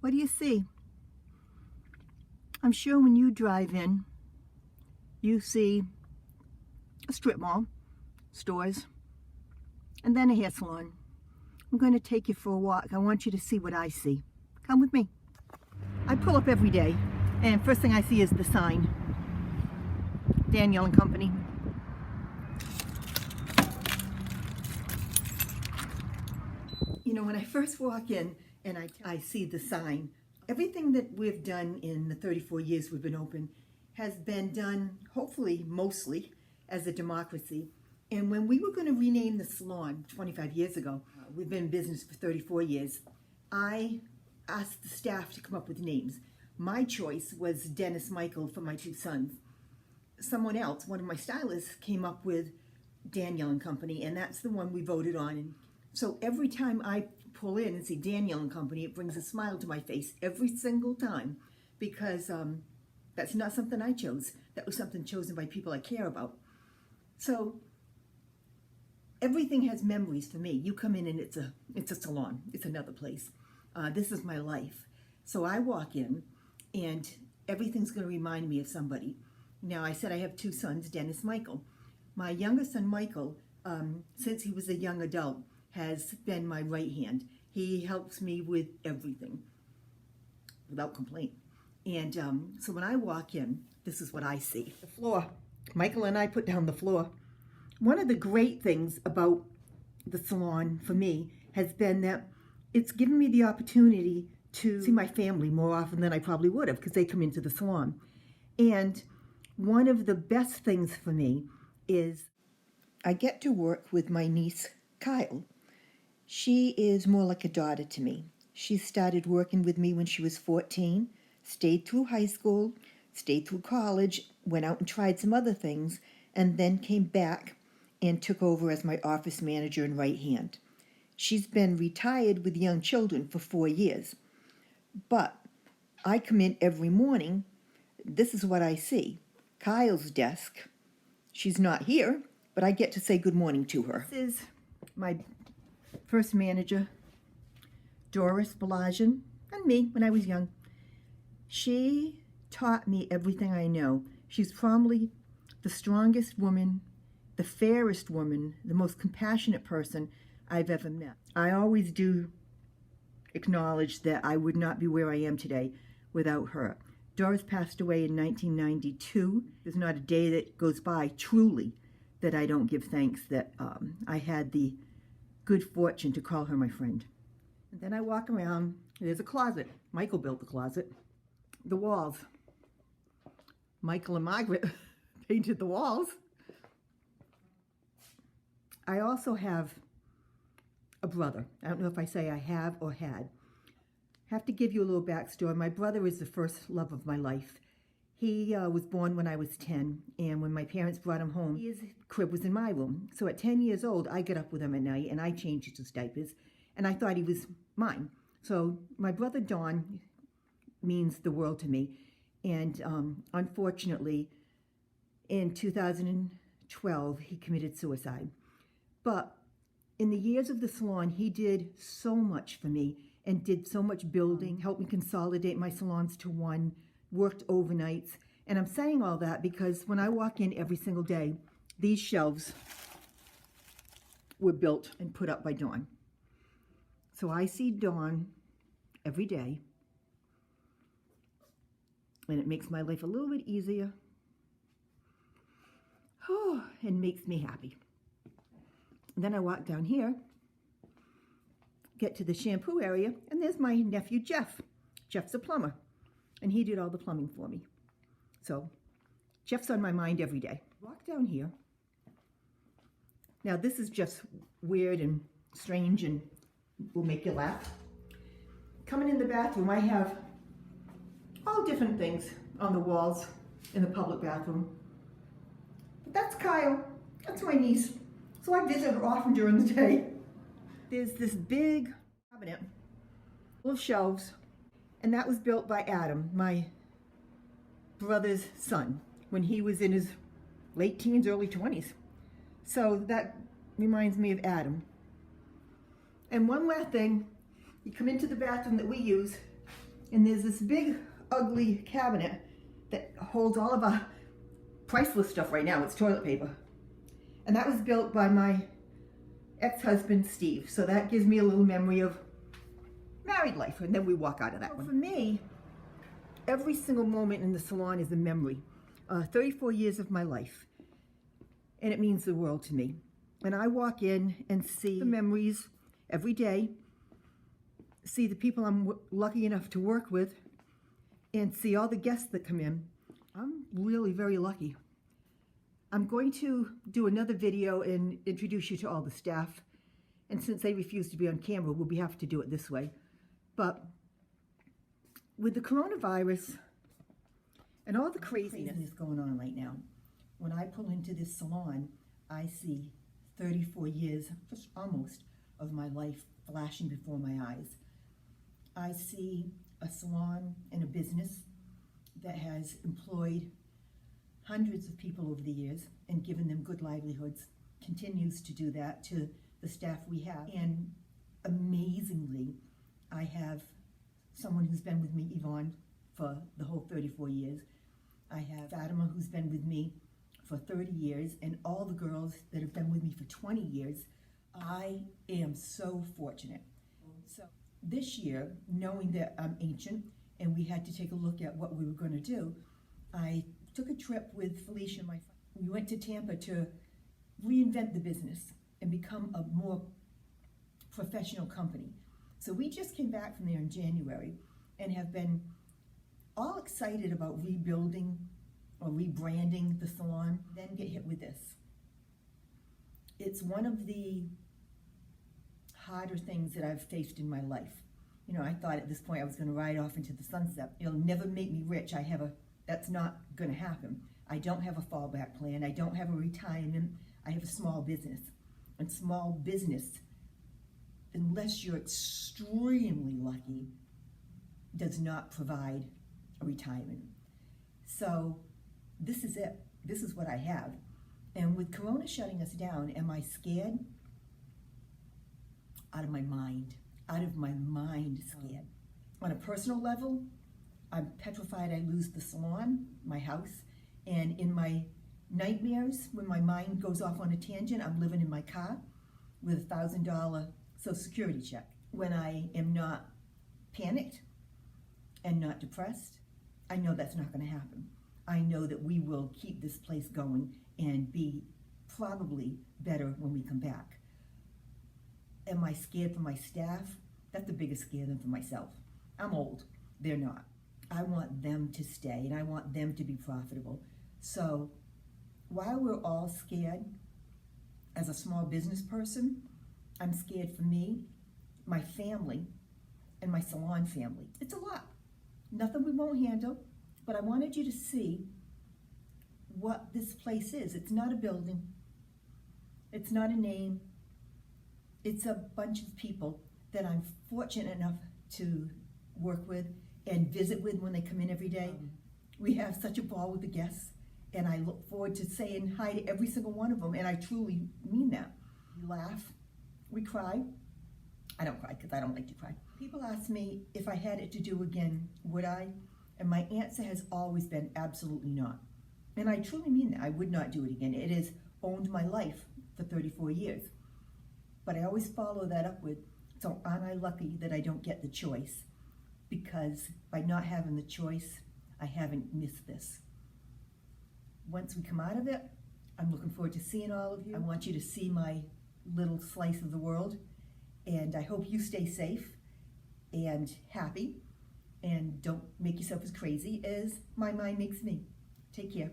What do you see? I'm sure when you drive in, you see a strip mall, stores, and then a hair salon. I'm going to take you for a walk. I want you to see what I see. Come with me. I pull up every day, and first thing I see is the sign. Danielle and Company. You know, when I first walk in and I see the sign, everything that we've done in the 34 years we've been open has been done, hopefully, mostly, as a democracy. And when we were going to rename the salon 25 years ago, we've been in business for 34 years, I asked the staff to come up with names. My choice was Dennis Michael for my two sons. Someone else, one of my stylists, came up with Danielle and Company, and that's the one we voted on. And so every time I pull in and see Danielle and Company, it brings a smile to my face every single time, because that's not something I chose. That was something chosen by people I care about. So everything has memories for me. You come in and it's a salon. It's another place. This is my life. So I walk in and everything's going to remind me of somebody. Now, I said I have two sons, Dennis, Michael. My youngest son, Michael, since he was a young adult, has been my right hand. He helps me with everything without complaint. And so when I walk in, this is what I see. The floor. Michael and I put down the floor. One of the great things about the salon for me has been that it's given me the opportunity to see my family more often than I probably would have, because they come into the salon. And one of the best things for me is I get to work with my niece, Kyle. She is more like a daughter to me. She started working with me when she was 14, stayed through high school, stayed through college, went out and tried some other things, and then came back and took over as my office manager and right hand. She's been retired with young children for 4 years. But I come in every morning. This is what I see. Kyle's desk. She's not here, but I get to say good morning to her. This is my first manager, Doris Balajian, and me when I was young. She taught me everything I know. She's probably the strongest woman, the fairest woman, the most compassionate person I've ever met. I always do acknowledge that I would not be where I am today without her. Doris passed away in 1992. There's not a day that goes by, truly, that I don't give thanks that I had the good fortune to call her my friend. And then I walk around. There's a closet. Michael built the closet. The walls. Michael and Margaret painted the walls. I also have a brother. I don't know if I say I have or had. I have to give you a little backstory. My brother is the first love of my life. He was born when I was 10, and when my parents brought him home, his crib was in my room. So at 10 years old, I got up with him at night, and I changed his diapers, and I thought he was mine. So my brother Don means the world to me, and unfortunately, in 2012, he committed suicide. But in the years of the salon, he did so much for me and did so much building, helped me consolidate my salons to one, worked overnights. And I'm saying all that because when I walk in every single day, these shelves were built and put up by Dawn. So I see Dawn every day, and it makes my life a little bit easier. Oh, and makes me happy. And then I walk down here, get to the shampoo area, and there's my nephew, Jeff. Jeff's a plumber, and he did all the plumbing for me. So Jeff's on my mind every day. Walk down here. Now, this is just weird and strange and will make you laugh. Coming in the bathroom, I have all different things on the walls in the public bathroom. But that's Kyle. That's my niece. So I visit her often during the day. There's this big cabinet full of shelves, and that was built by Adam, my brother's son, when he was in his late teens, early 20s. So that reminds me of Adam. And one last thing, you come into the bathroom that we use, And there's this big, ugly cabinet that holds all of our priceless stuff right now. It's toilet paper. And that was built by my ex-husband, Steve. So that gives me a little memory of married life. And then we walk out of that one. For me, every single moment in the salon is a memory. 34 years of my life. And it means the world to me. And I walk in and see the memories every day, see the people I'm lucky enough to work with, and see all the guests that come in. I'm really very lucky. I'm going to do another video and introduce you to all the staff. And since they refuse to be on camera, we'll have to do it this way. But with the coronavirus and all the craziness going on right now, when I pull into this salon, I see 34 years, just almost, of my life flashing before my eyes. I see a salon and a business that has employed hundreds of people over the years and given them good livelihoods, continues to do that to the staff we have. And amazingly, I have someone who's been with me, Yvonne, for the whole 34 years. I have Fatima, who's been with me for 30 years, and all the girls that have been with me for 20 years. I am so fortunate. So this year, knowing that I'm ancient and we had to take a look at what we were going to do, I took a trip with Felicia, my friend. We went to Tampa to reinvent the business and become a more professional company. So we just came back from there in January and have been all excited about rebuilding or rebranding the salon, then get hit with this. It's one of the harder things that I've faced in my life. You know, I thought at this point I was going to ride off into the sunset. It'll never make me rich. That's not going to happen. I don't have a fallback plan. I don't have a retirement. I have a small business. And small business, unless you're extremely lucky, does not provide a retirement. So this is it. This is what I have. And with Corona shutting us down, am I scared? Out of my mind. Out of my mind scared. On a personal level, I'm petrified I lose the salon, my house, and in my nightmares, when my mind goes off on a tangent, I'm living in my car with a $1,000 Social Security check. When I am not panicked and not depressed, I know that's not going to happen. I know that we will keep this place going and be probably better when we come back. Am I scared for my staff? That's the biggest scare than for myself. I'm old. They're not. I want them to stay and I want them to be profitable. So while we're all scared, as a small business person, I'm scared for me, my family, and my salon family. It's a lot. Nothing we won't handle, but I wanted you to see what this place is. It's not a building. It's not a name. It's a bunch of people that I'm fortunate enough to work with and visit with when they come in every day. We have such a ball with the guests, and I look forward to saying hi to every single one of them, and I truly mean that. We laugh, we cry. I don't cry because I don't like to cry. People ask me if I had it to do again, would I? And my answer has always been absolutely not. And I truly mean that. I would not do it again. It has owned my life for 34 years. But I always follow that up with, so aren't I lucky that I don't get the choice? Because by not having the choice, I haven't missed this. Once we come out of it, I'm looking forward to seeing all of you. I want you to see my little slice of the world. And I hope you stay safe and happy and don't make yourself as crazy as my mind makes me. Take care.